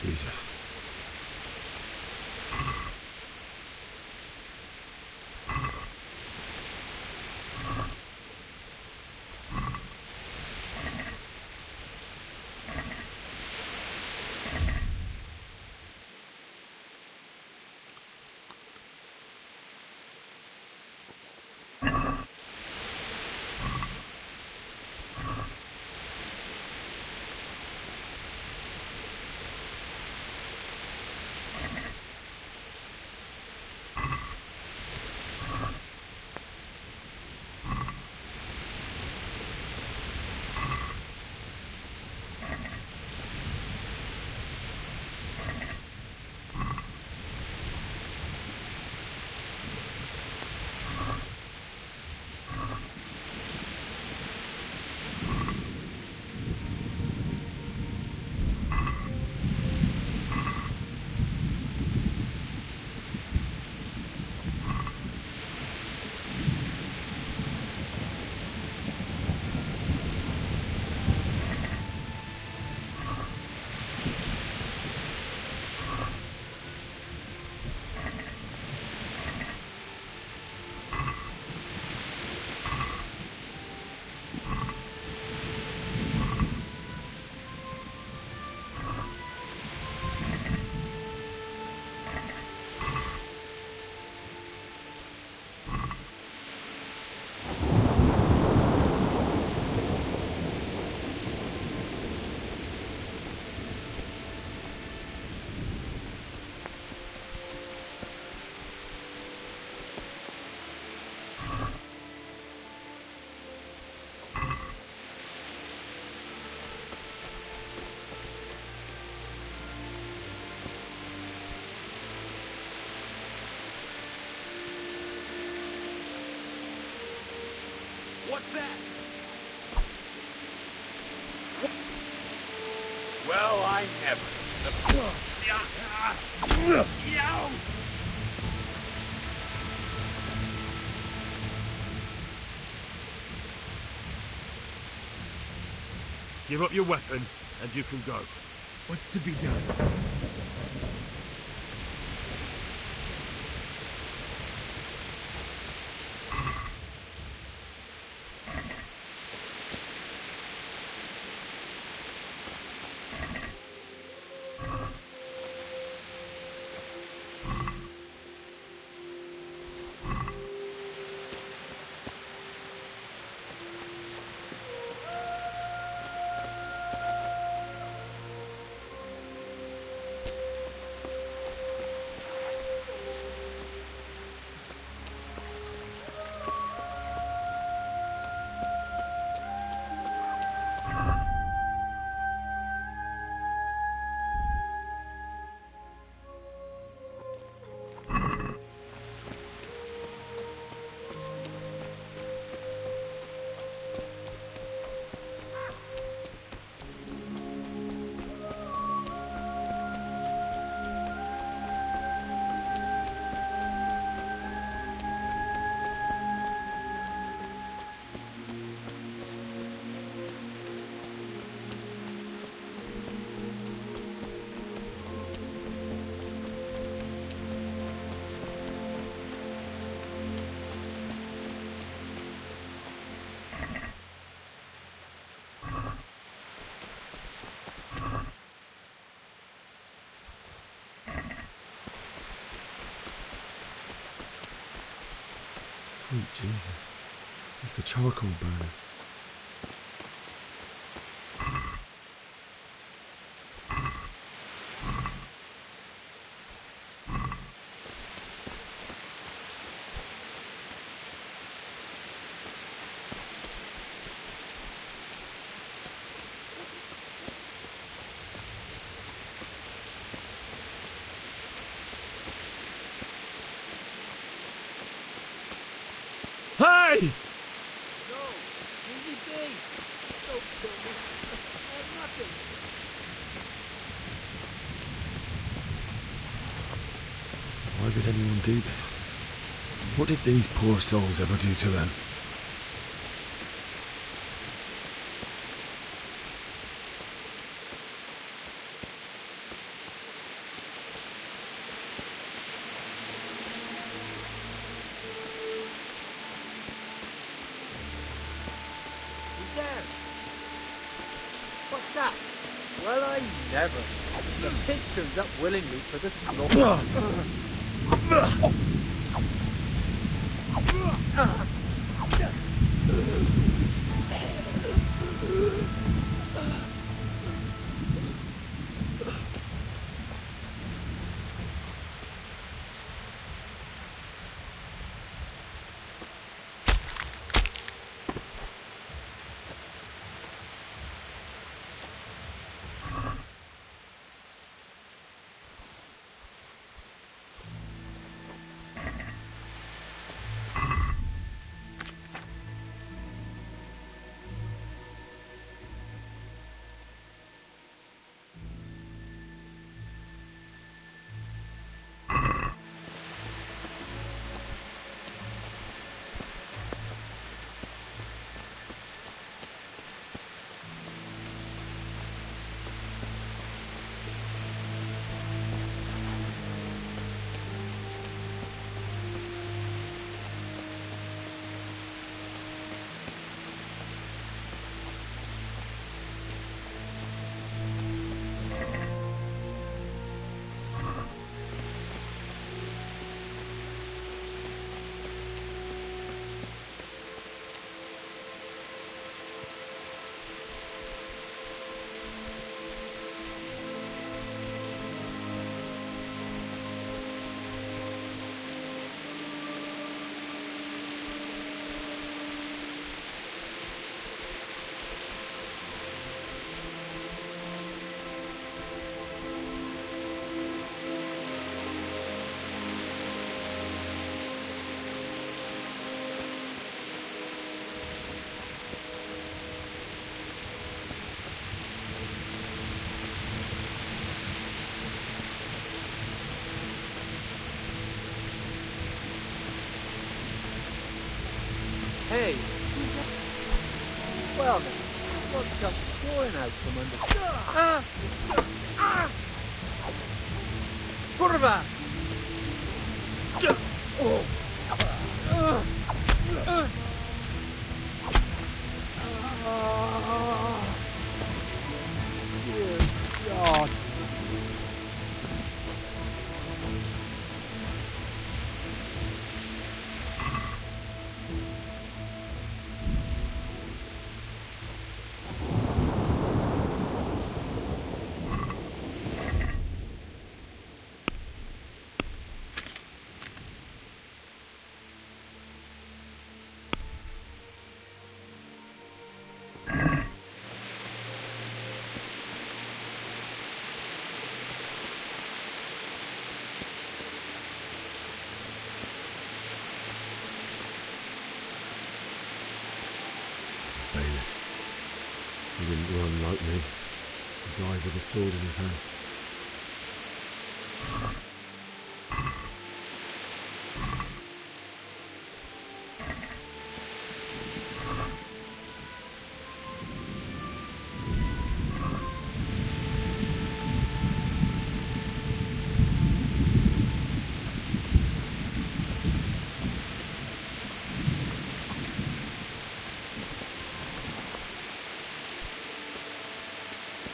Jesus. What's that? Well, I never. Give up your weapon, and you can go. What's to be done? Sweet Jesus. It's the charcoal burner. me! No, leave me be. Don't kill me. I have nothing. Why would anyone do this? What did these poor souls ever do to them? Who's there? What's that? Well, I never. The pig turns up willingly for the slaughter. Hey, who's that? Well then, what comes pouring out from under? Kurva! Dear God. He didn't run like me. He died with a sword in his hand.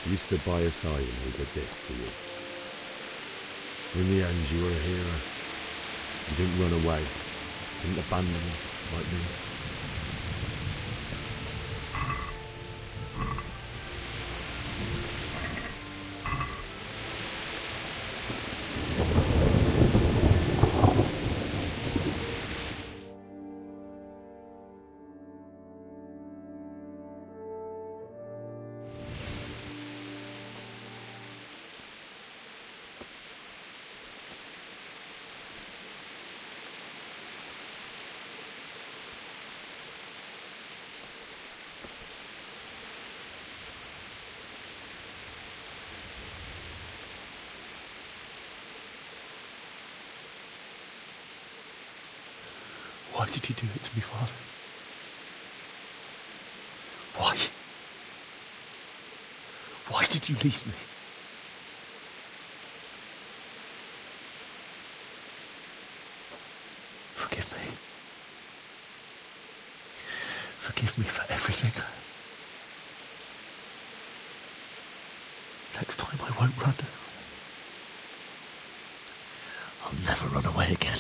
You stood by his side and he did this to you. In the end, you were a hero. You didn't run away. Didn't abandon him like me. Why did you do it to me, Father? Why? Why did you leave me? Forgive me. Forgive me for everything. Next time I won't run. I'll never run away again.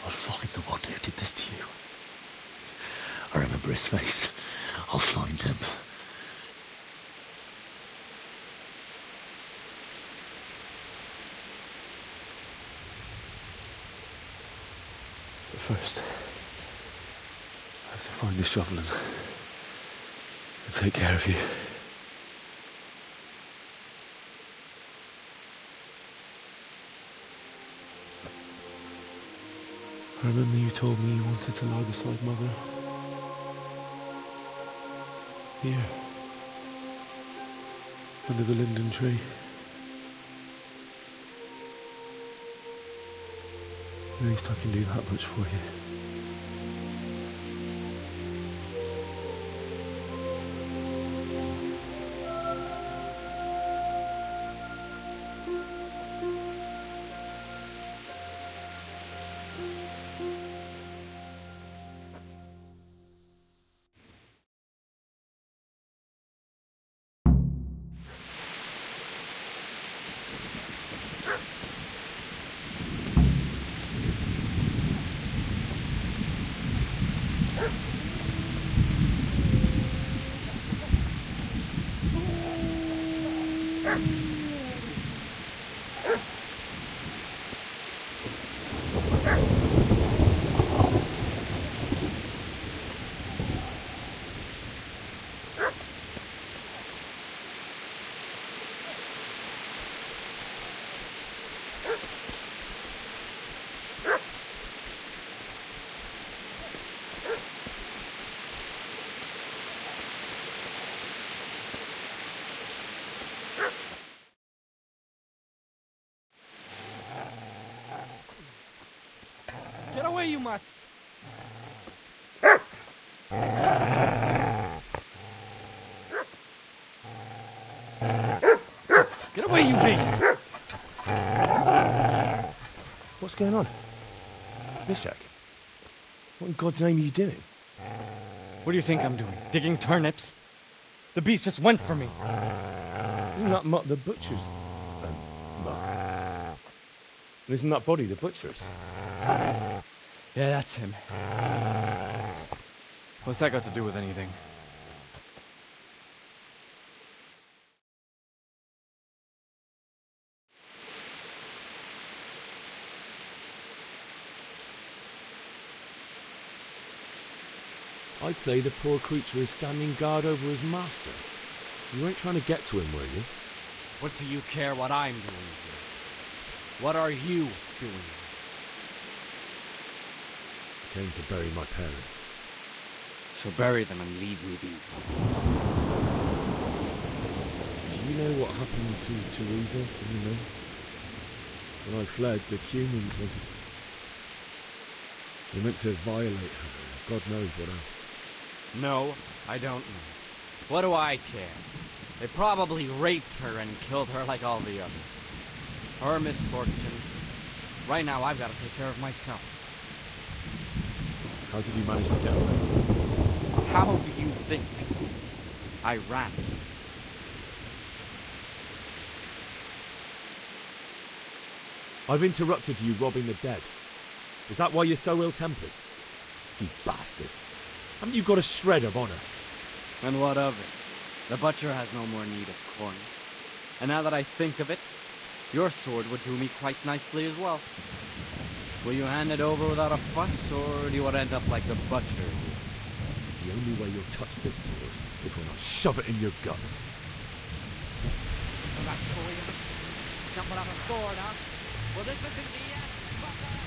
I'll find the one who did this to you. I remember his face. I'll find him. But first, I have to find the shovel and take care of you. I remember you told me you wanted to lie beside Mother. Here. Under the linden tree. At least I can do that much for you. Get away, you mutt! Get away, you beast! What's going on? Mishak? What in God's name are you doing? What do you think I'm doing? Digging turnips? The beast just went for me. Isn't that Mutt the butcher's? Mutt? And isn't that body the butcher's? Yeah, that's him. What's that got to do with anything? I'd say the poor creature is standing guard over his master. You weren't trying to get to him, were you? What do you care what I'm doing here? What are you doing? I came to bury my parents. So bury them and leave me be. Do you know what happened to Teresa from the mill? When I fled, the humans wanted to... They meant to violate her, God knows what else. No, I don't know. What do I care? They probably raped her and killed her like all the others. Her misfortune. Right now, I've got to take care of myself. How did you manage to get away? How do you think? I ran. I've interrupted you robbing the dead. Is that why you're so ill-tempered? You bastard. Haven't you got a shred of honor? And what of it? The butcher has no more need of corn. And now that I think of it, your sword would do me quite nicely as well. Will you hand it over without a fuss, or do you want to end up like the butcher? The only way you'll touch this sword is when I shove it in your guts. So that's the way you can't put out a sword, huh? Well, this isn't the end, fucker!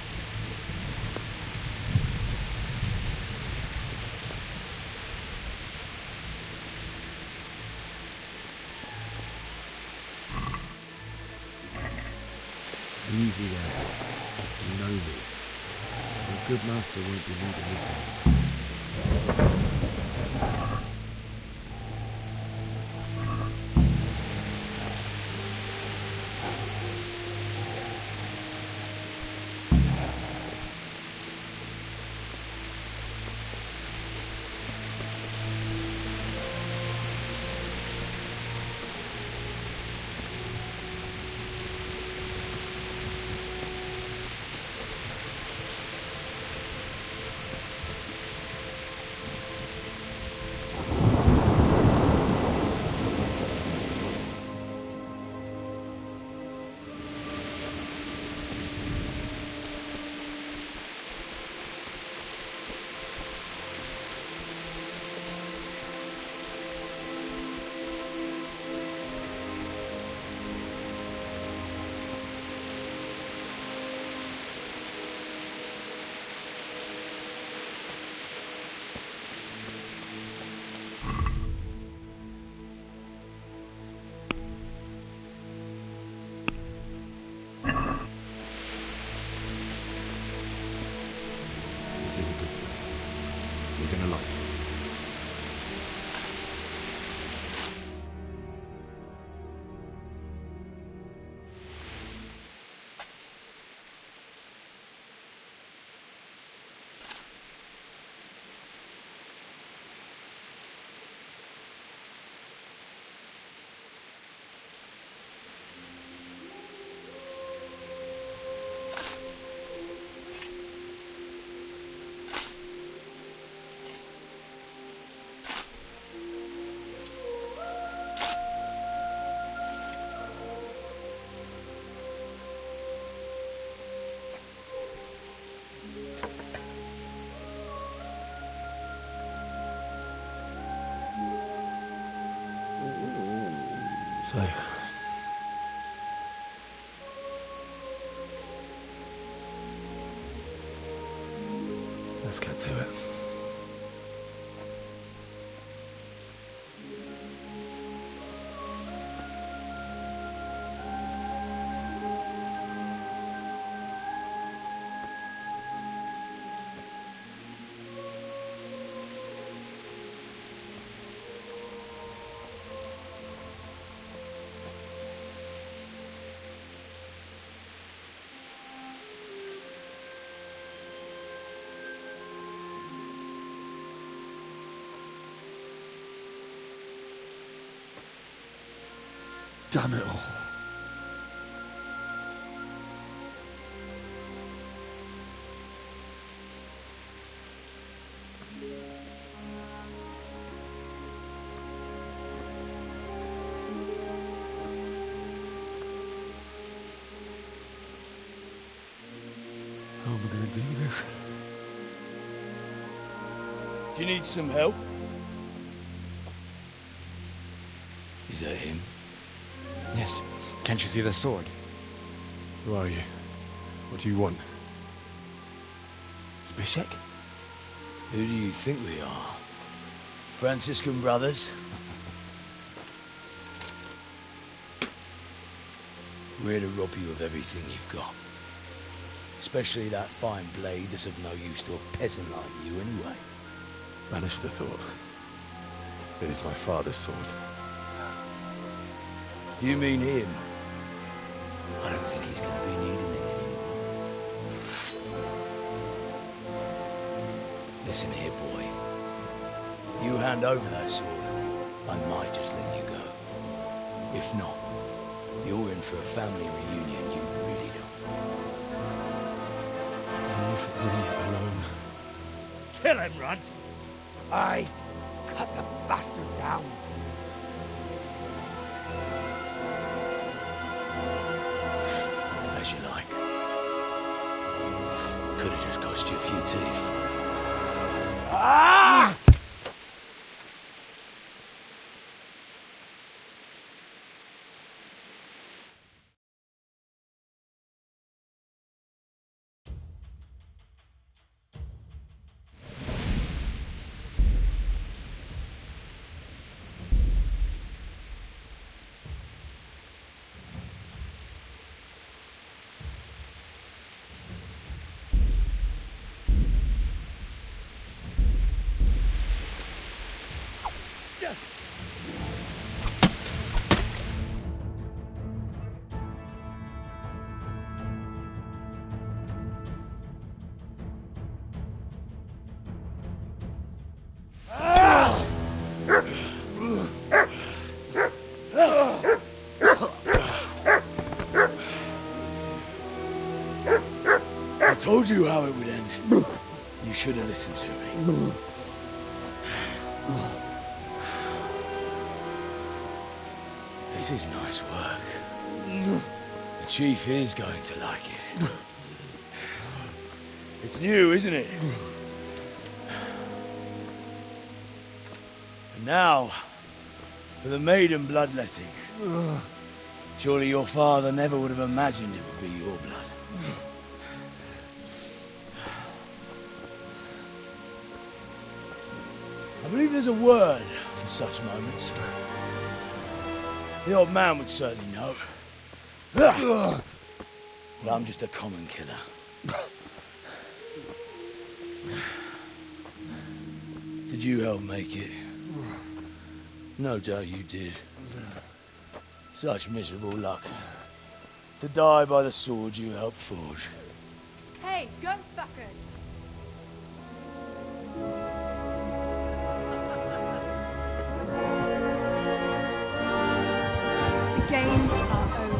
Easy there. You know me. A good master won't be needing this. This is a good place. You're gonna like it. So, let's get to it. Damn it all. How am I going to do this? Do you need some help? Is that him? Yes. Can't you see the sword? Who are you? What do you want? Zbyszek? Who do you think we are? Franciscan brothers? We're here to rob you of everything you've got. Especially that fine blade that's of no use to a peasant like you anyway. Banish the thought. It is my father's sword. You mean him? I don't think he's gonna be needing it anymore. Listen here, boy. You hand over that sword, I might just let you go. If not, you're in for a family reunion you really don't Leave me alone. Kill him, Runt! Aye, cut the bastard down. As you like. Could have just cost you a few teeth. Ah! I told you how it would end. You should have listened to me. This is nice work. The Chief is going to like it. It's new, isn't it? And now, for the maiden bloodletting. Surely your father never would have imagined it would be your blood. I believe there's a word for such moments. The old man would certainly know. But I'm just a common killer. Did you help make it? No doubt you did. Such miserable luck. To die by the sword you helped forge. Hey, go fuckers! The games are over.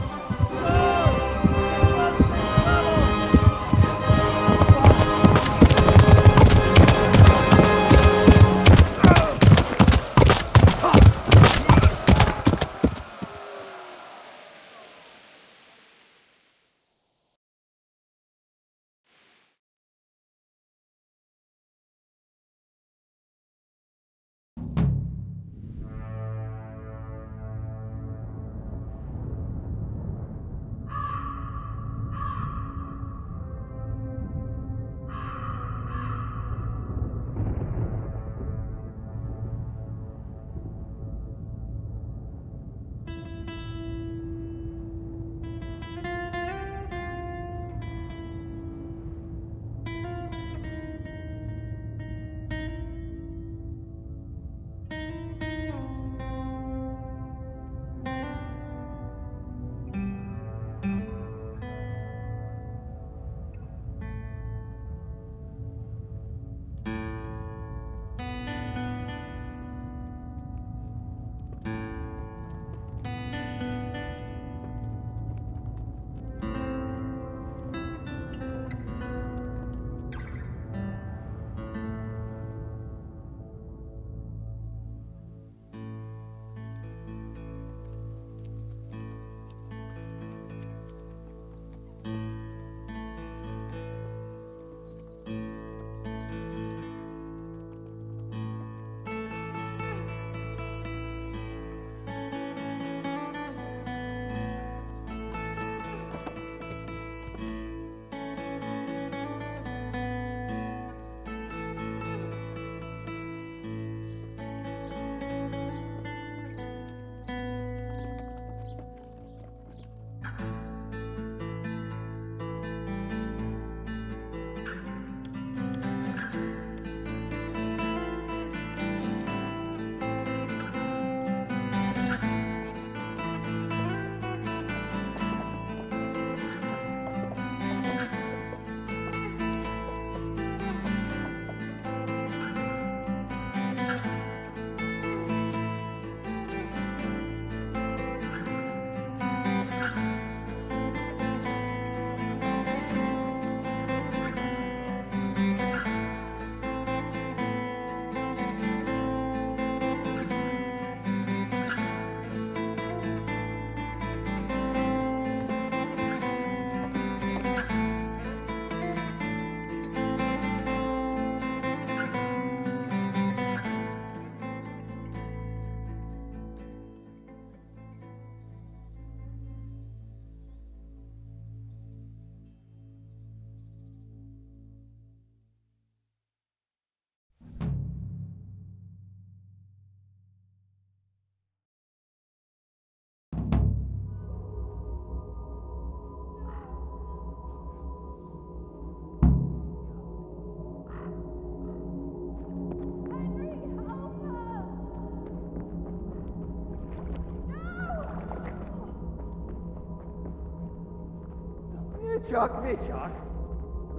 Csak.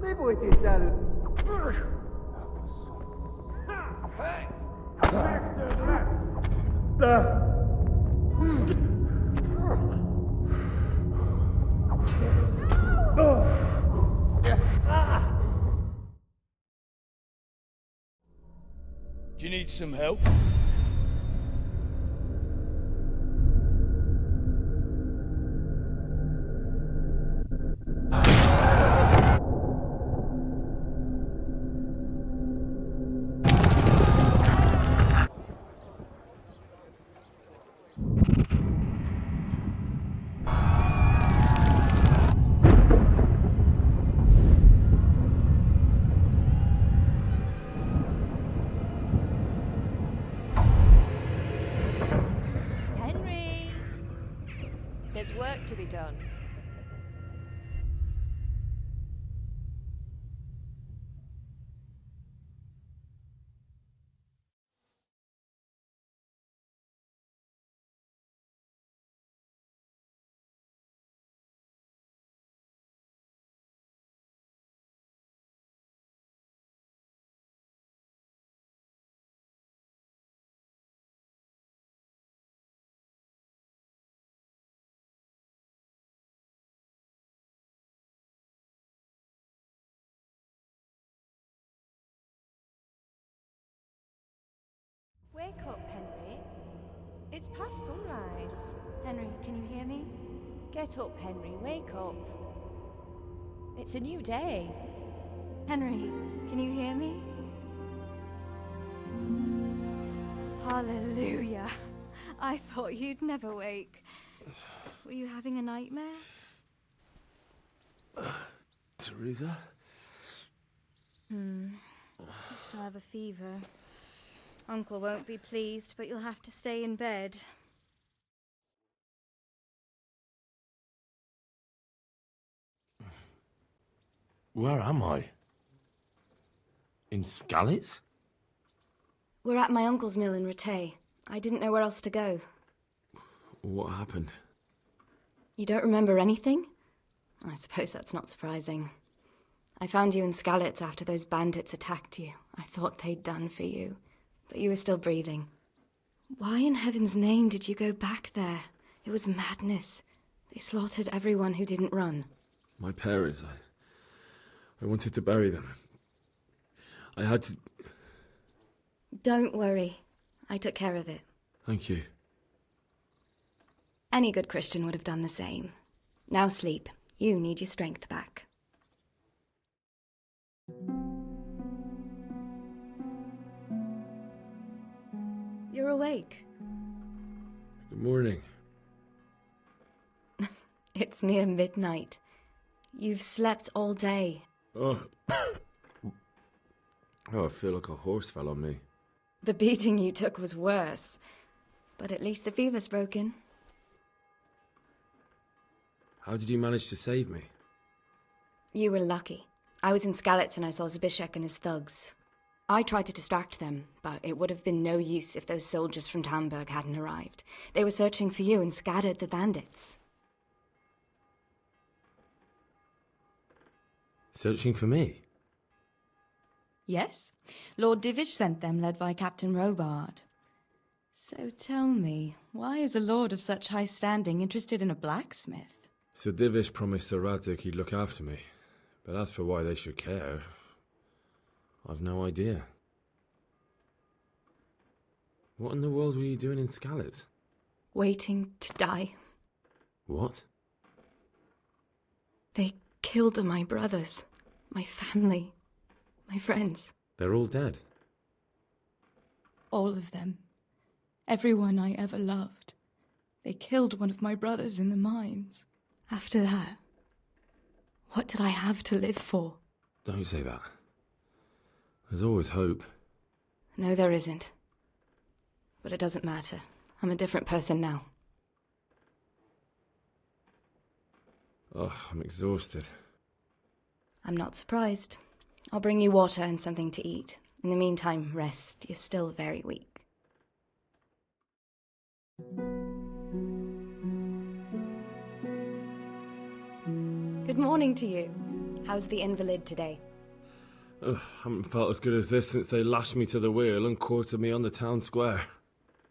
Mi volt itt előtt? Hey! Megtörlek! De... Do you need some help? Henry! There's work to be done. Wake up, Henry. It's past sunrise. Henry, can you hear me? Get up, Henry. Wake up. It's a new day. Henry, can you hear me? Hallelujah. I thought you'd never wake. Were you having a nightmare? Teresa? You still have a fever. Uncle won't be pleased, but you'll have to stay in bed. Where am I? In Skalitz? We're at my uncle's mill in Rattay. I didn't know where else to go. What happened? You don't remember anything? I suppose that's not surprising. I found you in Skalitz after those bandits attacked you. I thought they'd done for you, but you were still breathing. Why in heaven's name did you go back there? It was madness. They slaughtered everyone who didn't run. My parents, I wanted to bury them. I had to... Don't worry. I took care of it. Thank you. Any good Christian would have done the same. Now sleep. You need your strength back. You're awake. Good morning. It's near midnight. You've slept all day. Oh. Oh, I feel like a horse fell on me. The beating you took was worse. But at least the fever's broken. How did you manage to save me? You were lucky. I was in Skalitz and I saw Zbyszek and his thugs. I tried to distract them, but it would have been no use if those soldiers from Tamburg hadn't arrived. They were searching for you and scattered the bandits. Searching for me? Yes. Lord Divish sent them, led by Captain Robard. So tell me, why is a lord of such high standing interested in a blacksmith? Sir Divish promised Sir Radzik he'd look after me. But as for why they should care, I've no idea. What in the world were you doing in Skalitz? Waiting to die. What? They killed my brothers, my family, my friends. They're all dead. All of them. Everyone I ever loved. They killed one of my brothers in the mines. After that, what did I have to live for? Don't say that. There's always hope. No, there isn't. But it doesn't matter. I'm a different person now. Oh, I'm exhausted. I'm not surprised. I'll bring you water and something to eat. In the meantime, rest. You're still very weak. Good morning to you. How's the invalid today? Ugh, haven't felt as good as this since they lashed me to the wheel and quartered me on the town square.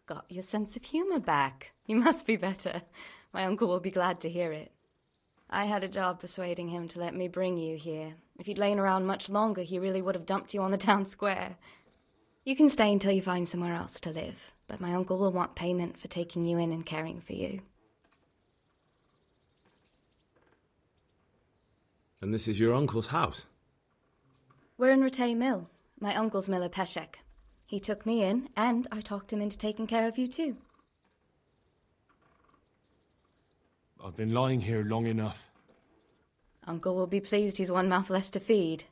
Got your sense of humour back. You must be better. My uncle will be glad to hear it. I had a job persuading him to let me bring you here. If you'd lain around much longer, he really would have dumped you on the town square. You can stay until you find somewhere else to live, but my uncle will want payment for taking you in and caring for you. And this is your uncle's house? We're in Ratay Mill. My uncle's miller Peshek. He took me in, and I talked him into taking care of you too. I've been lying here long enough. Uncle will be pleased he's one mouth less to feed.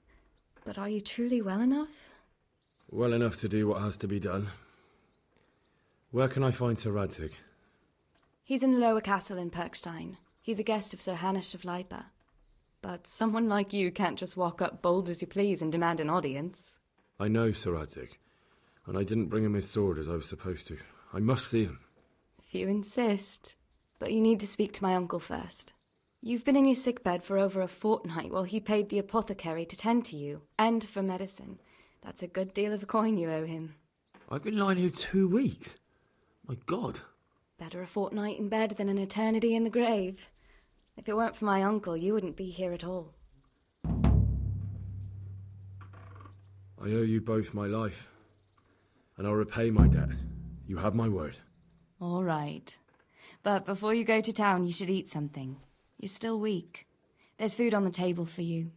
But are you truly well enough? Well enough to do what has to be done. Where can I find Sir Radzig? He's in the lower castle in Perkstein. He's a guest of Sir Hanush of Leipa. But someone like you can't just walk up bold as you please and demand an audience. I know Sir Radzig, and I didn't bring him his sword as I was supposed to. I must see him. If you insist. But you need to speak to my uncle first. You've been in your sickbed for over a fortnight while he paid the apothecary to tend to you, and for medicine. That's a good deal of coin you owe him. I've been lying here 2 weeks. My God. Better a fortnight in bed than an eternity in the grave. If it weren't for my uncle, you wouldn't be here at all. I owe you both my life, and I'll repay my debt. You have my word. All right. But before you go to town, you should eat something. You're still weak. There's food on the table for you.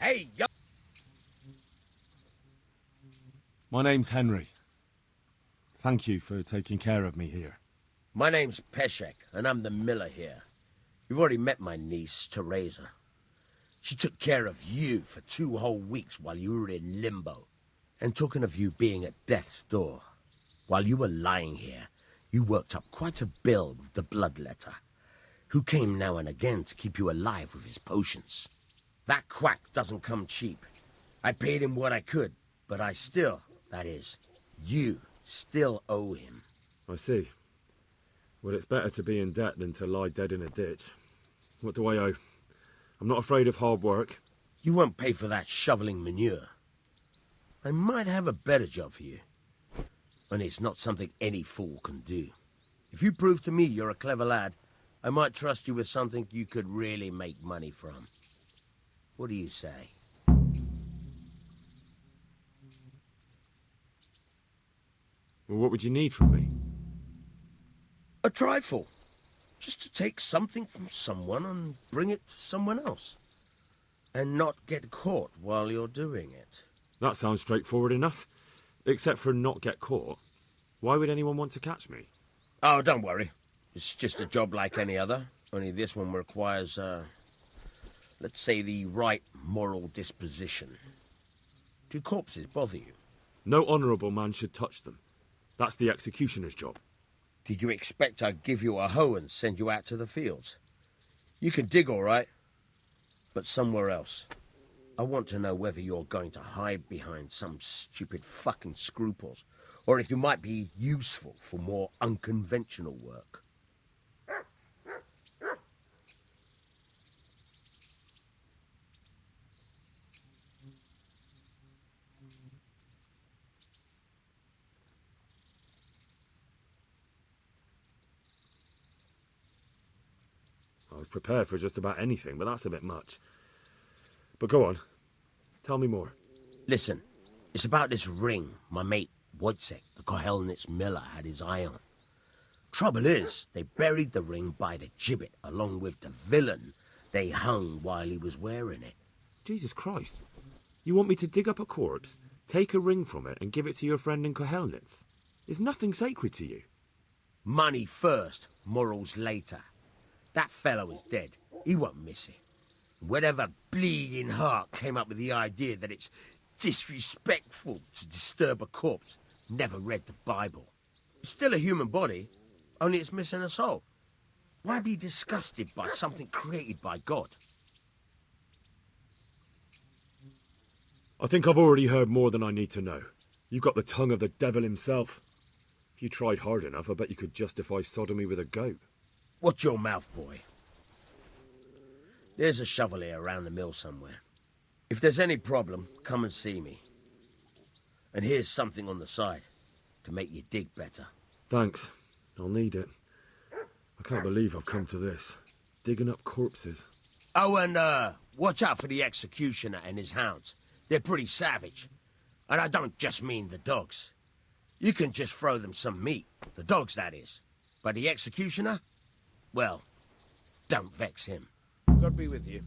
Hey, yo! My name's Henry. Thank you for taking care of me here. My name's Peshek, and I'm the miller here. You've already met my niece, Teresa. She took care of you for 2 whole weeks while you were in limbo. And talking of you being at death's door, while you were lying here, you worked up quite a bill with the bloodletter, who came now and again to keep you alive with his potions. That quack doesn't come cheap. I paid him what I could, but I still, that is, you still owe him. I see. Well, it's better to be in debt than to lie dead in a ditch. What do I owe? I'm not afraid of hard work. You won't pay for that shoveling manure. I might have a better job for you. And it's not something any fool can do. If you prove to me you're a clever lad, I might trust you with something you could really make money from. What do you say? Well, what would you need from me? A trifle. Just to take something from someone and bring it to someone else. And not get caught while you're doing it. That sounds straightforward enough. Except for not get caught. Why would anyone want to catch me? Oh, don't worry. It's just a job like any other. Only this one requires, let's say, the right moral disposition. Do corpses bother you? No honourable man should touch them. That's the executioner's job. Did you expect I'd give you a hoe and send you out to the fields? You can dig all right, but somewhere else. I want to know whether you're going to hide behind some stupid fucking scruples, or if you might be useful for more unconventional work. I was prepared for just about anything, but that's a bit much. But go on. Tell me more. Listen, it's about this ring my mate Wojciech, the Kohelnitz miller, had his eye on. Trouble is, they buried the ring by the gibbet along with the villain they hung while he was wearing it. Jesus Christ. You want me to dig up a corpse, take a ring from it, and give it to your friend in Kohelnitz? Is nothing sacred to you? Money first, morals later. That fellow is dead. He won't miss it. Whatever bleeding heart came up with the idea that it's disrespectful to disturb a corpse never read the Bible. It's still a human body, only it's missing a soul. Why be disgusted by something created by God? I think I've already heard more than I need to know. You've got the tongue of the devil himself. If you tried hard enough, I bet you could justify sodomy with a goat. Watch your mouth, boy. There's a shovel here around the mill somewhere. If there's any problem, come and see me. And here's something on the side to make you dig better. Thanks. I'll need it. I can't believe I've come to this. Digging up corpses. Oh, and watch out for the executioner and his hounds. They're pretty savage. And I don't just mean the dogs. You can just throw them some meat. The dogs, that is. But the executioner? Well, don't vex him. God be with you.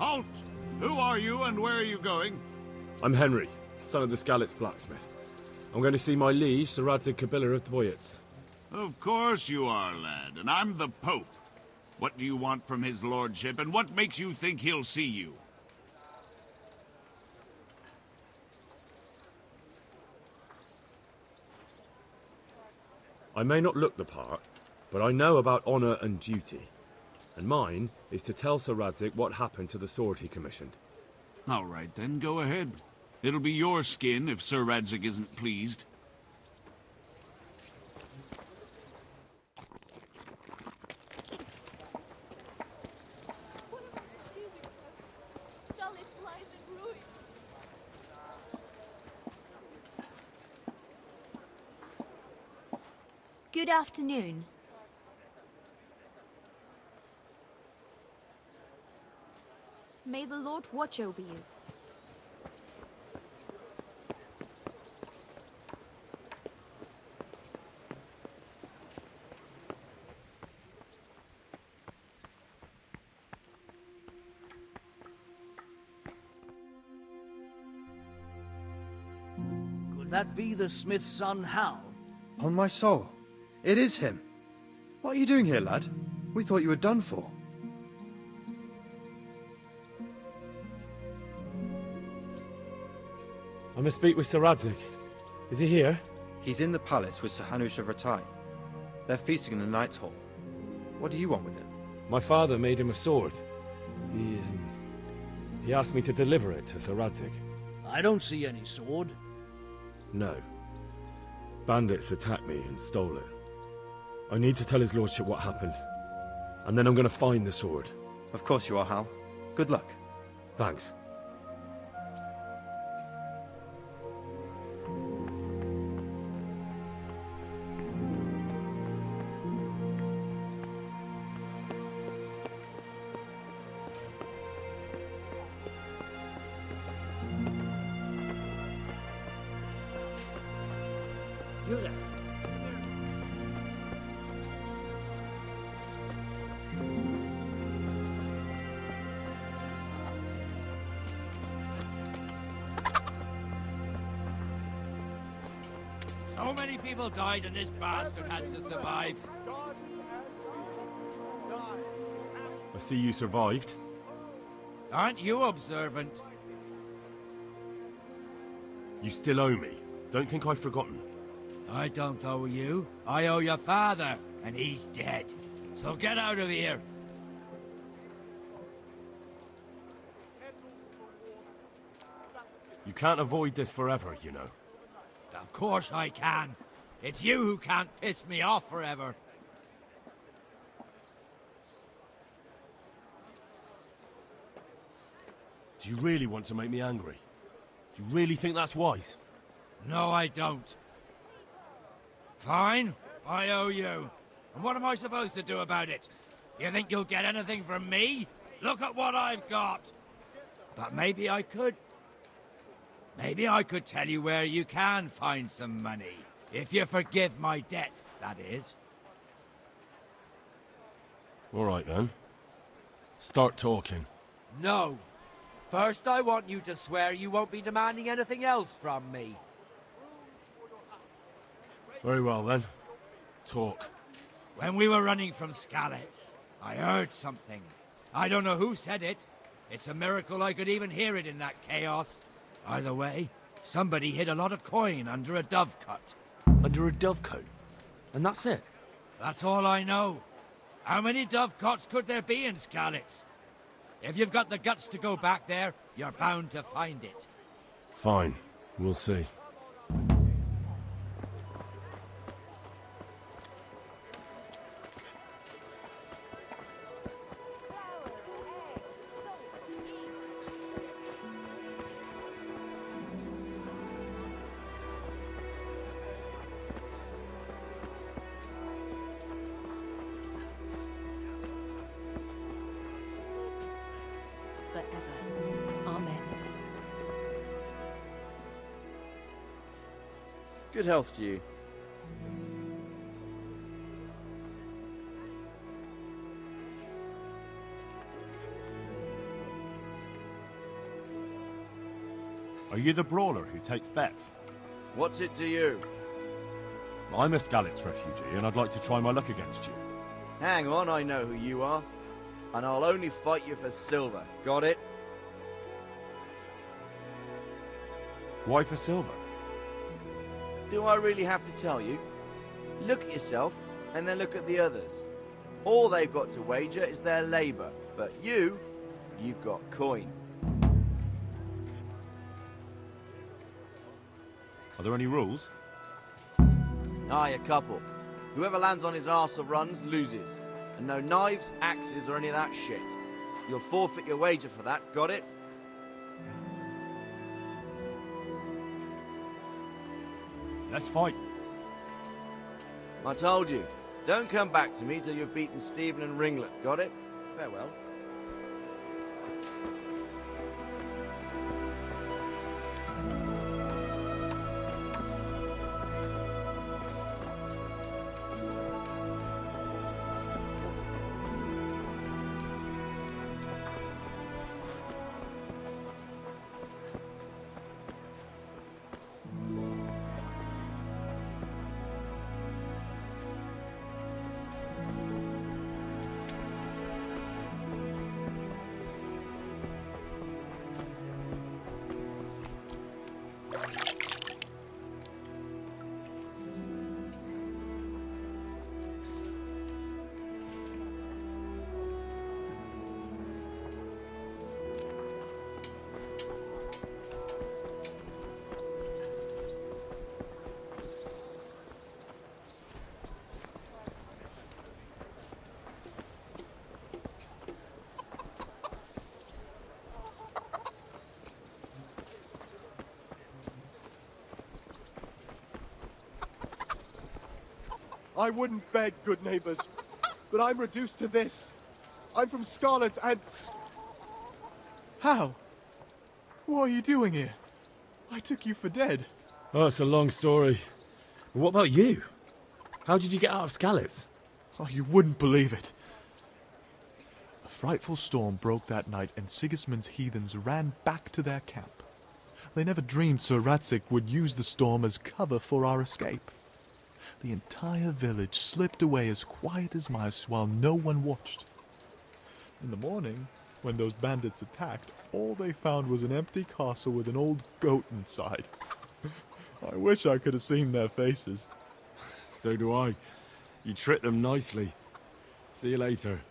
Halt! Who are you and where are you going? I'm Henry, son of the Skalitz blacksmith. I'm going to see my liege, Sir Radzig Kabila of Dvoyitz. Of course you are, lad, and I'm the Pope. What do you want from his lordship, and what makes you think he'll see you? I may not look the part, but I know about honour and duty. And mine is to tell Sir Radzig what happened to the sword he commissioned. All right, then, go ahead. It'll be your skin if Sir Radzig isn't pleased. Good afternoon. May the Lord watch over you. Could that be the smith's son, Hal? On my soul, it is him. What are you doing here, lad? We thought you were done for. I must speak with Sir Radzig. Is he here? He's in the palace with Sir Hanush of Ratai. They're feasting in the Knight's Hall. What do you want with him? My father made him a sword. He asked me to deliver it to Sir Radzig. I don't see any sword. No. Bandits attacked me and stole it. I need to tell his lordship what happened. And then I'm going to find the sword. Of course you are, Hal. Good luck. Thanks. You there. So many people died and this bastard has to survive. I see you survived. Aren't you observant? You still owe me. Don't think I've forgotten. I don't owe you. I owe your father, and he's dead. So get out of here. You can't avoid this forever, you know. Of course I can. It's you who can't piss me off forever. Do you really want to make me angry? Do you really think that's wise? No, I don't. Fine, I owe you. And what am I supposed to do about it? You think you'll get anything from me? Look at what I've got. But maybe I could. Maybe I could tell you where you can find some money. If you forgive my debt, that is. All right, then. Start talking. No. First, I want you to swear you won't be demanding anything else from me. Very well, then. Talk. When we were running from Skalitz, I heard something. I don't know who said it. It's a miracle I could even hear it in that chaos. Either way, somebody hid a lot of coin under a dovecote. Under a dovecote? And that's it? That's all I know. How many dovecotes could there be in Skalitz? If you've got the guts to go back there, you're bound to find it. Fine. We'll see. Good health to you. Are you the brawler who takes bets? What's it to you? I'm a Skalitz refugee, and I'd like to try my luck against you. Hang on, I know who you are. And I'll only fight you for silver. Got it? Why for silver? Do I really have to tell you? Look at yourself, and then look at the others. All they've got to wager is their labour. But you've got coin. Are there any rules? Aye, a couple. Whoever lands on his arse or runs, loses. And no knives, axes, or any of that shit. You'll forfeit your wager for that, got it? Let's fight. I told you. Don't come back to me till you've beaten Stephen and Ringlet, got it? Farewell. I wouldn't beg, good neighbors, but I'm reduced to this. I'm from Scarlet and... How? What are you doing here? I took you for dead. Oh, it's a long story. What about you? How did you get out of Skalitz? Oh, you wouldn't believe it. A frightful storm broke that night and Sigismund's heathens ran back to their camp. They never dreamed Sir Ratzik would use the storm as cover for our escape. The entire village slipped away as quiet as mice while no one watched. In the morning, when those bandits attacked, all they found was an empty castle with an old goat inside. I wish I could have seen their faces. So do I. You tricked them nicely. See you later.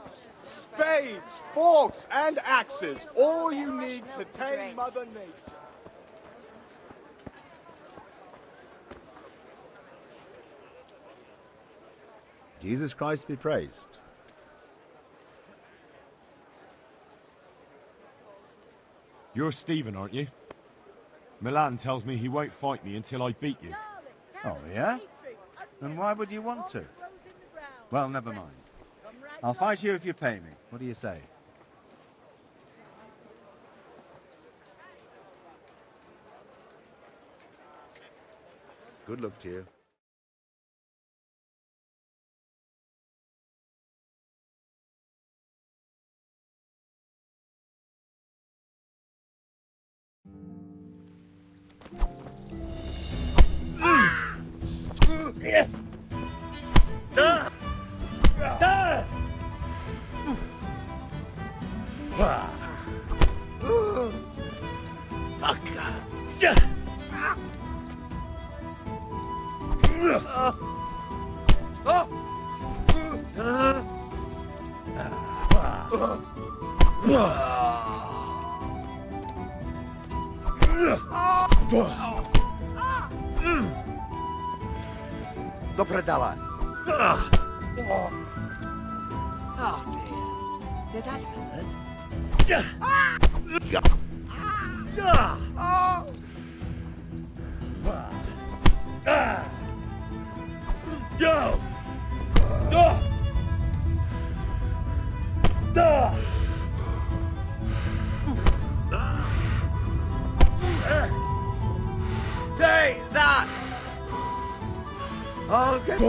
Picks, spades, forks, and axes. All you need to tame Mother Nature. Jesus Christ be praised. You're Stephen, aren't you? Milan tells me he won't fight me until I beat you. Oh, yeah? Then why would you want to? Well, never mind. I'll fight you if you pay me. What do you say? Good luck to you. Dobrodala. Oh dear. Did that hurt? Take that! I'll get...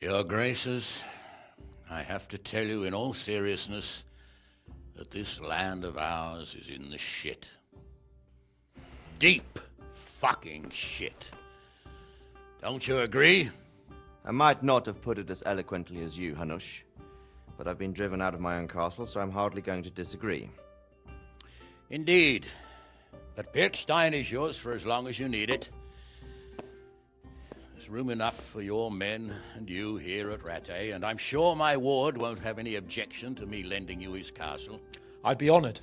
Your Graces, I have to tell you in all seriousness that this land of ours is in the shit. Deep fucking shit. Don't you agree? I might not have put it as eloquently as you, Hanush, but I've been driven out of my own castle, so I'm hardly going to disagree. Indeed. But Birkstein is yours for as long as you need it. There's room enough for your men and you here at Rattay, and I'm sure my ward won't have any objection to me lending you his castle. I'd be honoured.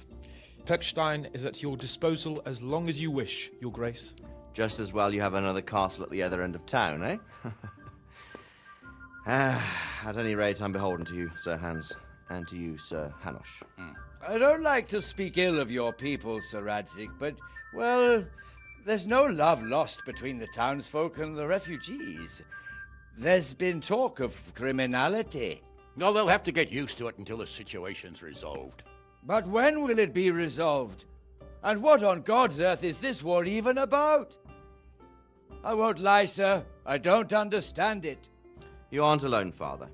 Birkstein is at your disposal as long as you wish, Your Grace. Just as well you have another castle at the other end of town, eh? At any rate, I'm beholden to you, Sir Hans, and to you, Sir Hanush. I don't like to speak ill of your people, Sir Radzig, but, well, there's no love lost between the townsfolk and the refugees. There's been talk of criminality. No, they'll have to get used to it until the situation's resolved. But when will it be resolved? And what on God's earth is this war even about? I won't lie, sir. I don't understand it. You aren't alone, Father.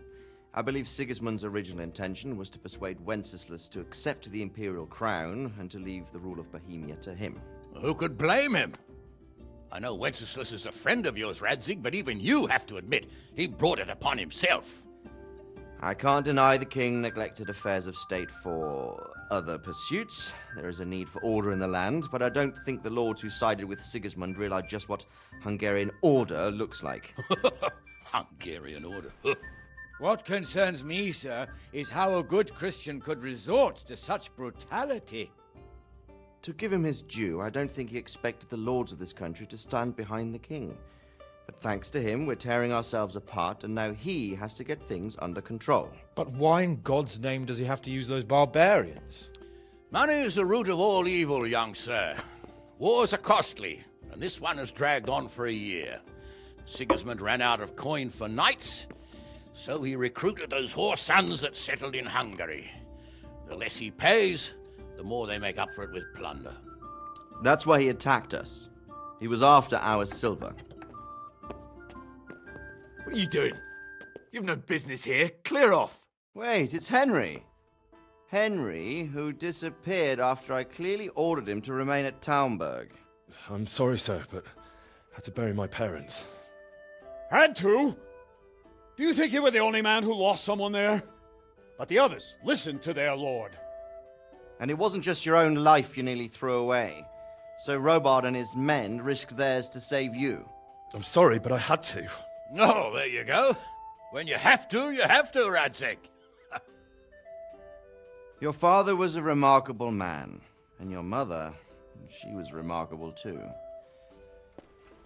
I believe Sigismund's original intention was to persuade Wenceslas to accept the imperial crown and to leave the rule of Bohemia to him. Who could blame him? I know Wenceslas is a friend of yours, Radzig, but even you have to admit he brought it upon himself. I can't deny the king neglected affairs of state for other pursuits. There is a need for order in the land, but I don't think the lords who sided with Sigismund realized just what Hungarian order looks like. Hungarian order? What concerns me, sir, is how a good Christian could resort to such brutality. To give him his due, I don't think he expected the lords of this country to stand behind the king. But thanks to him, we're tearing ourselves apart, and now he has to get things under control. But why in God's name does he have to use those barbarians? Money is the root of all evil, young sir. Wars are costly, and this one has dragged on for a year. Sigismund ran out of coin for knights, so he recruited those whore sons that settled in Hungary. The less he pays, the more they make up for it with plunder. That's why he attacked us. He was after our silver. What are you doing? You've no business here. Clear off. Wait, it's Henry. Henry, who disappeared after I clearly ordered him to remain at Taunberg. I'm sorry, sir, but I had to bury my parents. Had to? Do you think you were the only man who lost someone there? But the others listened to their lord. And it wasn't just your own life you nearly threw away. So Robard and his men risked theirs to save you. I'm sorry, but I had to. Oh, there you go. When you have to, Radzig. Your father was a remarkable man, and your mother, she was remarkable too.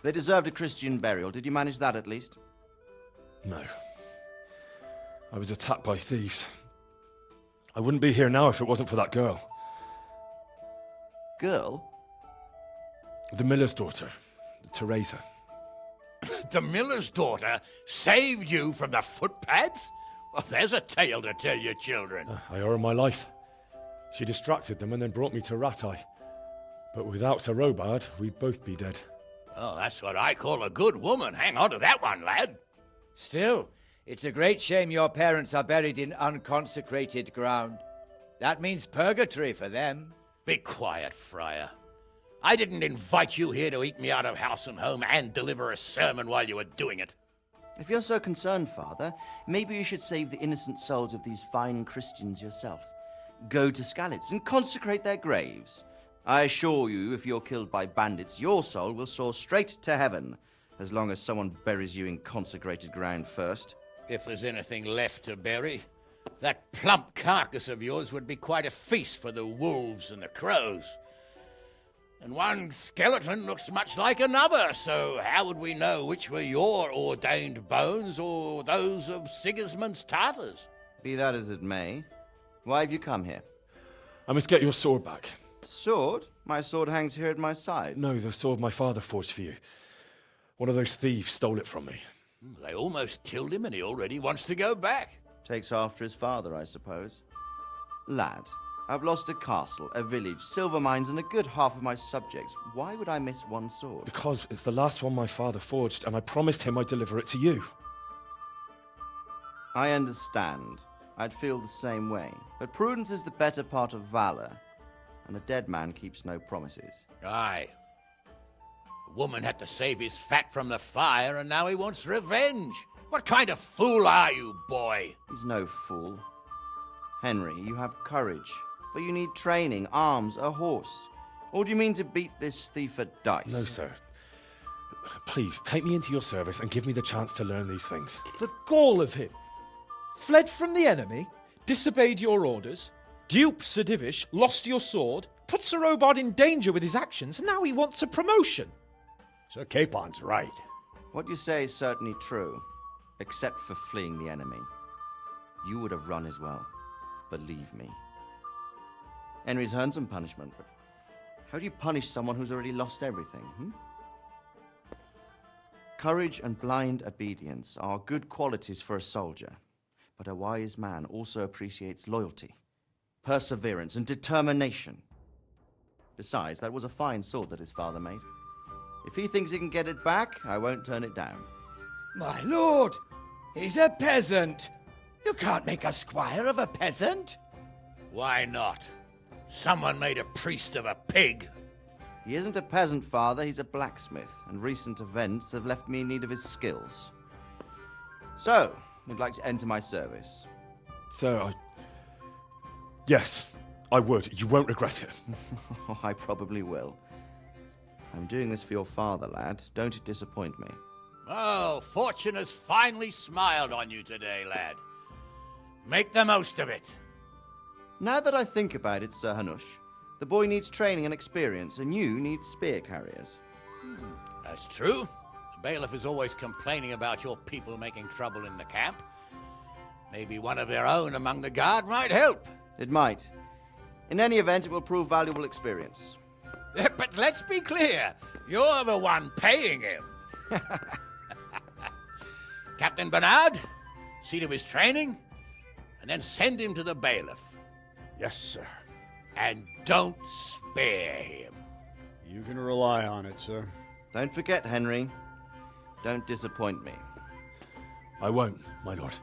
They deserved a Christian burial. Did you manage that at least? No. I was attacked by thieves. I wouldn't be here now if it wasn't for that girl. Girl? The miller's daughter, Teresa. The miller's daughter saved you from the footpads? Well, there's a tale to tell your children. I owe her my life. She distracted them and then brought me to Rattay. But without Sir Robard, we'd both be dead. Oh, that's what I call a good woman. Hang on to that one, lad. Still, it's a great shame your parents are buried in unconsecrated ground. That means purgatory for them. Be quiet, Friar. I didn't invite you here to eat me out of house and home and deliver a sermon while you were doing it. If you're so concerned, Father, maybe you should save the innocent souls of these fine Christians yourself. Go to Skalitz and consecrate their graves. I assure you, if you're killed by bandits, your soul will soar straight to heaven, as long as someone buries you in consecrated ground first. If there's anything left to bury, that plump carcass of yours would be quite a feast for the wolves and the crows. And one skeleton looks much like another, so how would we know which were your ordained bones or those of Sigismund's Tartars? Be that as it may, why have you come here? I must get your sword back. Sword? My sword hangs here at my side. No, the sword my father forged for you. One of those thieves stole it from me. They almost killed him and he already wants to go back. Takes after his father, I suppose. Lad, I've lost a castle, a village, silver mines, and a good half of my subjects. Why would I miss one sword? Because it's the last one my father forged, and I promised him I'd deliver it to you. I understand. I'd feel the same way. But prudence is the better part of valor, and a dead man keeps no promises. Aye. The woman had to save his fat from the fire, and now he wants revenge. What kind of fool are you, boy? He's no fool. Henry, you have courage, but you need training, arms, a horse. Or do you mean to beat this thief at dice? No, sir. Please, take me into your service and give me the chance to learn these things. The gall of him! Fled from the enemy, disobeyed your orders, duped Sir Divish, lost your sword, put Sir Robard in danger with his actions, and now he wants a promotion. Sir Capon's right. What you say is certainly true, except for fleeing the enemy. You would have run as well, believe me. Henry's earned some punishment, but how do you punish someone who's already lost everything, Courage and blind obedience are good qualities for a soldier, but a wise man also appreciates loyalty, perseverance, and determination. Besides, that was a fine sword that his father made. If he thinks he can get it back, I won't turn it down. My lord, he's a peasant. You can't make a squire of a peasant. Why not? Someone made a priest of a pig. He isn't a peasant, father, he's a blacksmith, and recent events have left me in need of his skills. So, would like to enter my service? Sir, Yes, I would. You won't regret it. I probably will. I'm doing this for your father, lad. Don't it disappoint me. Oh, fortune has finally smiled on you today, lad. Make the most of it. Now that I think about it, Sir Hanush, the boy needs training and experience, and you need spear carriers. That's true. The bailiff is always complaining about your people making trouble in the camp. Maybe one of their own among the guard might help. It might. In any event, it will prove valuable experience. But let's be clear. You're the one paying him. Captain Bernard, see to his training, and then send him to the bailiff. Yes, sir. And don't spare him. You can rely on it, sir. Don't forget, Henry. Don't disappoint me. I won't, my lord.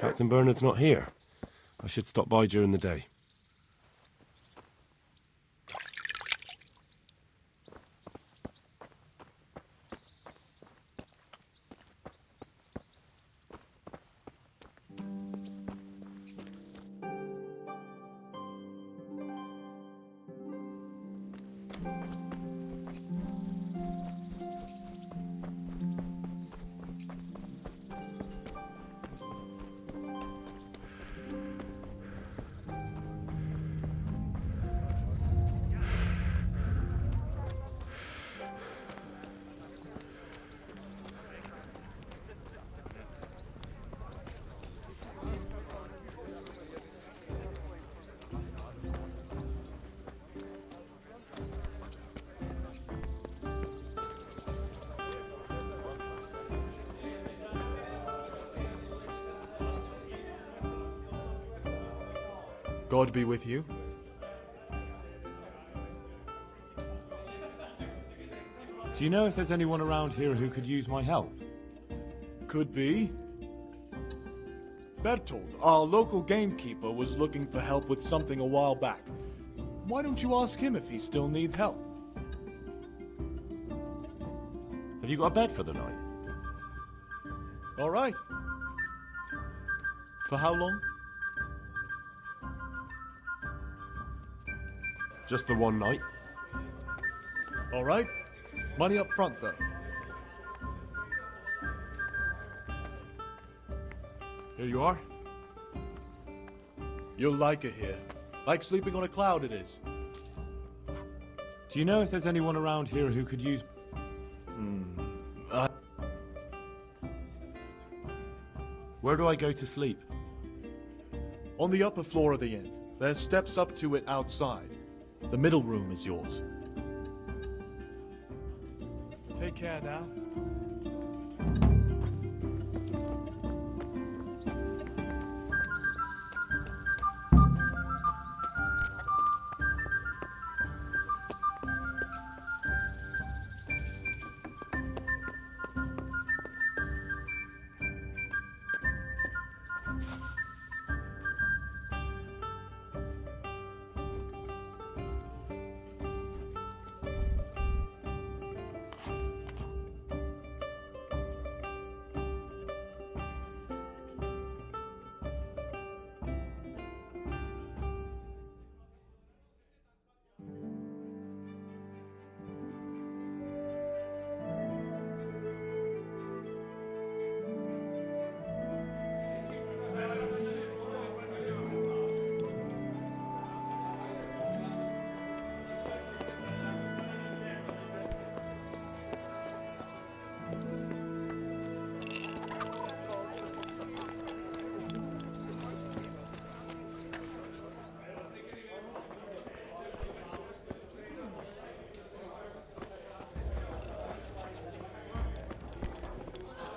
Captain Bernard's not here. I should stop by during the day. God be with you. Do you know if there's anyone around here who could use my help? Could be. Bertold, our local gamekeeper, was looking for help with something a while back. Why don't you ask him if he still needs help? Have you got a bed for the night? All right. For how long? Just the one night. All right. Money up front, though. Here you are. You'll like it here. Like sleeping on a cloud it is. Do you know if there's anyone around here who could use... Where do I go to sleep? On the upper floor of the inn. There's steps up to it outside. The middle room is yours. Take care now.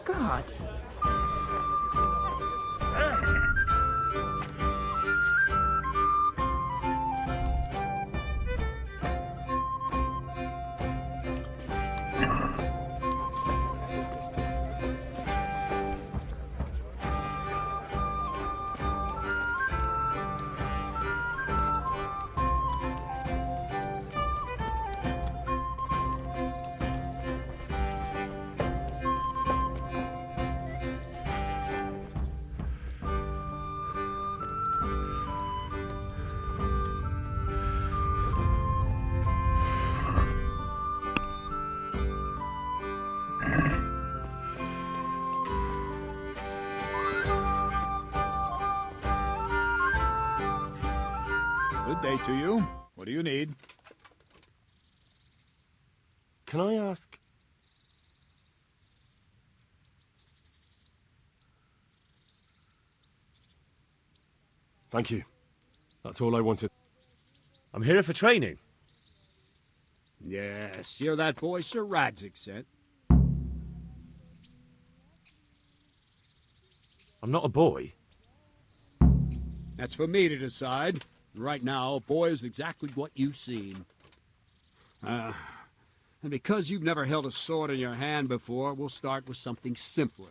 God. Good day to you. What do you need? Can I ask... Thank you. That's all I wanted. I'm here for training. Yes, you're that boy Sir Radzik sent. I'm not a boy. That's for me to decide. Right now, a boy is exactly what you've seen. And because you've never held a sword in your hand before, we'll start with something simpler.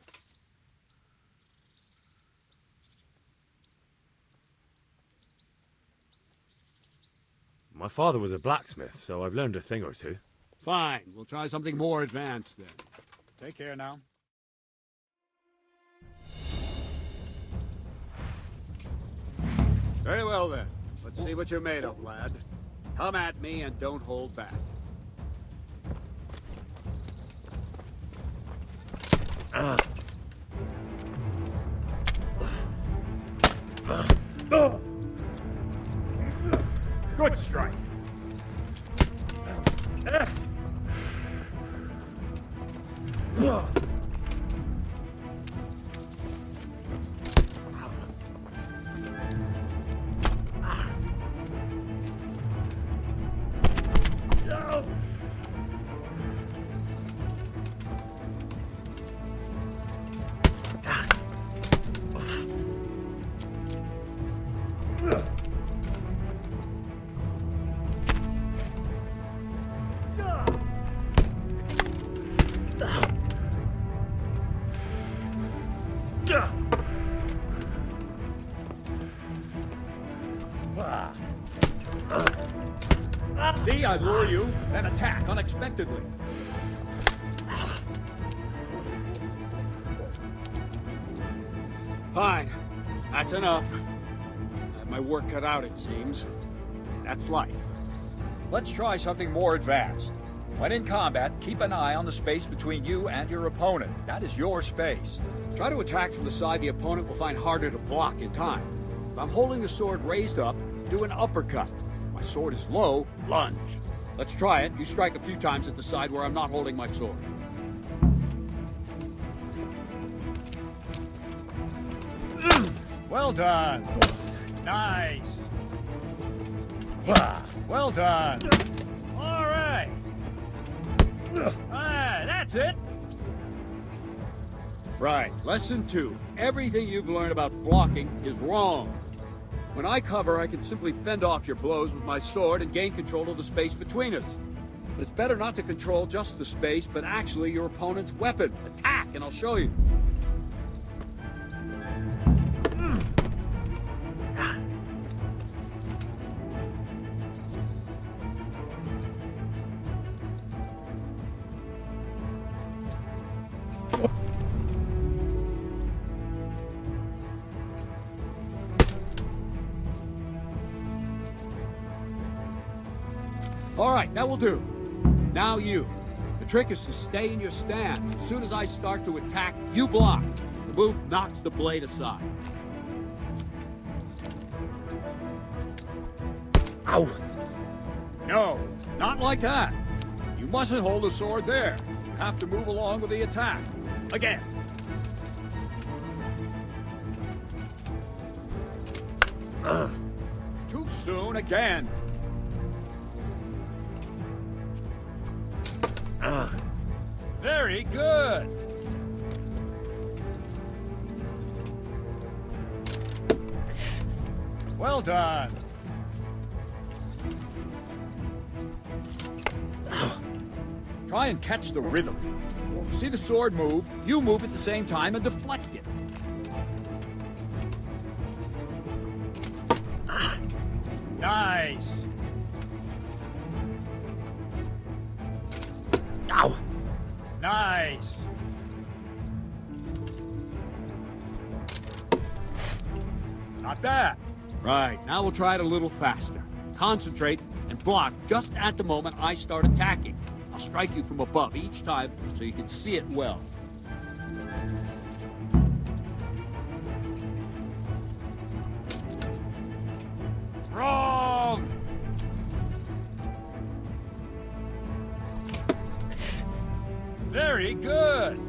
My father was a blacksmith, so I've learned a thing or two. Fine. We'll try something more advanced then. Take care now. Very well then. Let's see what you're made of, lad. Come at me and don't hold back. Good strike. See, I lure you, then attack unexpectedly. Fine. That's enough. I have my work cut out, it seems. That's life. Let's try something more advanced. When in combat, keep an eye on the space between you and your opponent. That is your space. Try to attack from the side the opponent will find harder to block in time. If I'm holding the sword raised up, do an uppercut. If my sword is low, lunge. Let's try it. You strike a few times at the side where I'm not holding my sword. Well done. Nice. Well done. All right. That's it. Right. Lesson 2. Everything you've learned about blocking is wrong. When I cover, I can simply fend off your blows with my sword and gain control of the space between us. But it's better not to control just the space, but actually your opponent's weapon. Attack, and I'll show you. All right, that will do. Now you. The trick is to stay in your stand. As soon as I start to attack, you block. The move knocks the blade aside. Ow! No, not like that. You mustn't hold the sword there. You have to move along with the attack. Again. Too soon again. Very good. Well done. Try and catch the rhythm. See the sword move, you move at the same time and deflect it. Nice. Ow. Nice. Not bad. Right, now we'll try it a little faster. Concentrate and block just at the moment I start attacking. I'll strike you from above each time so you can see it well. Wrong! Very good!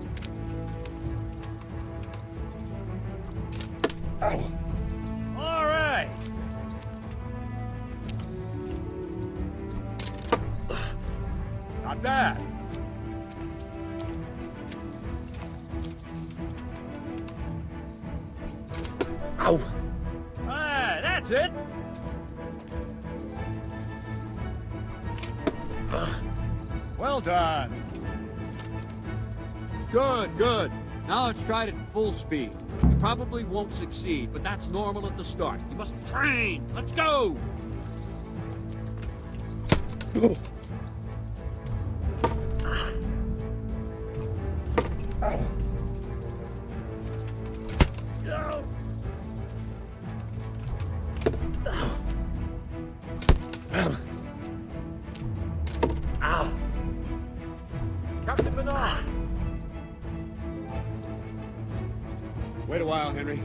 Ow. All right! Not bad. Ow! That's it! Well done. Good, good. Now let's try it at full speed. You probably won't succeed, but that's normal at the start. You must train. Let's go! Captain Bernard! Wait a while, Henry.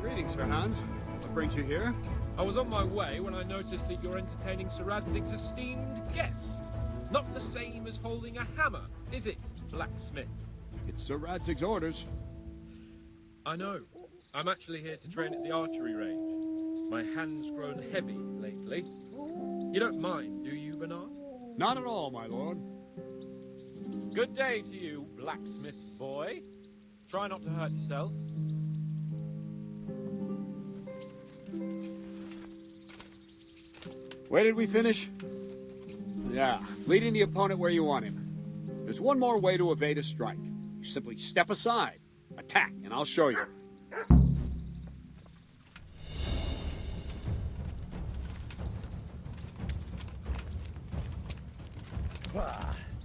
Greetings, Sir Hans. What brings you here? I was on my way when I noticed that you're entertaining Sir Radzig's esteemed guest. Not the same as holding a hammer, is it, blacksmith? It's Sir Radzig's orders. I know. I'm actually here to train at the archery range. My hand's grown heavy lately. You don't mind, do you, Bernard? Not at all, my lord. Good day to you, blacksmith's boy. Try not to hurt yourself. Where did we finish? Yeah, leading the opponent where you want him. There's one more way to evade a strike. You simply step aside, attack, and I'll show you.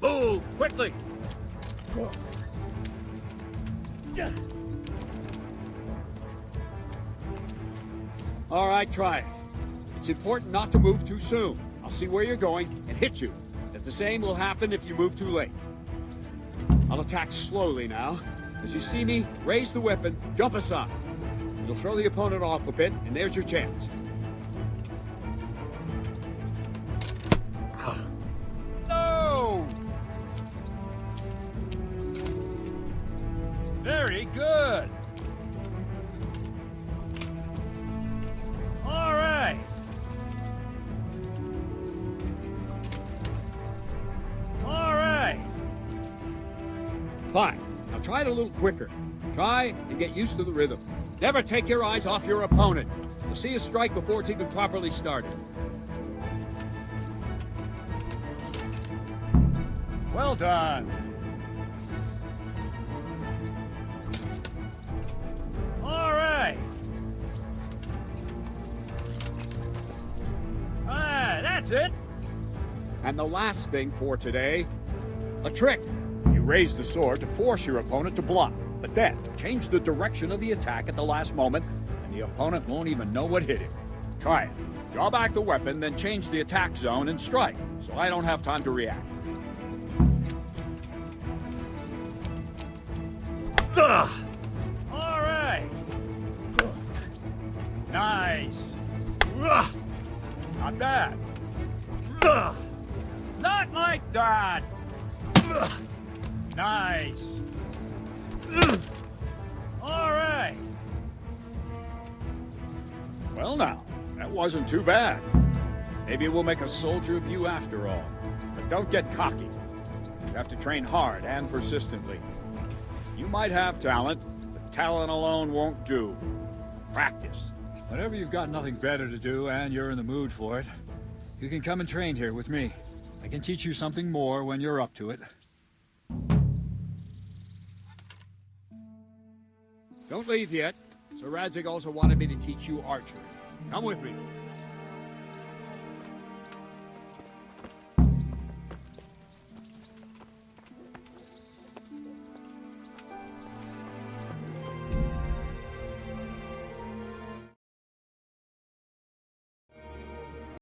Move, quickly! All right, try it. It's important not to move too soon. I'll see where you're going and hit you. If the same will happen if you move too late. I'll attack slowly now. As you see me, raise the weapon, jump aside. It'll throw the opponent off a bit, and there's your chance. No! Very good. All right. All right. Fine. Now try it a little quicker. Try and get used to the rhythm. Never take your eyes off your opponent. You'll see a strike before it's even properly started. Well done. All right. Ah, that's it. And the last thing for today, a trick. You raise the sword to force your opponent to block, but then change the direction of the attack at the last moment, and the opponent won't even know what hit him. Try it. Draw back the weapon, then change the attack zone and strike, so I don't have time to react. Ugh. All right. Nice. Ugh. Not bad. Ugh. Not like that. Ugh. Nice. Ugh. All right. Well now, that wasn't too bad. Maybe we'll make a soldier of you after all. But don't get cocky. You have to train hard and persistently. You might have talent, but talent alone won't do. Practice. Whenever you've got nothing better to do and you're in the mood for it, you can come and train here with me. I can teach you something more when you're up to it. Don't leave yet. Sir Radzig also wanted me to teach you archery. Come with me.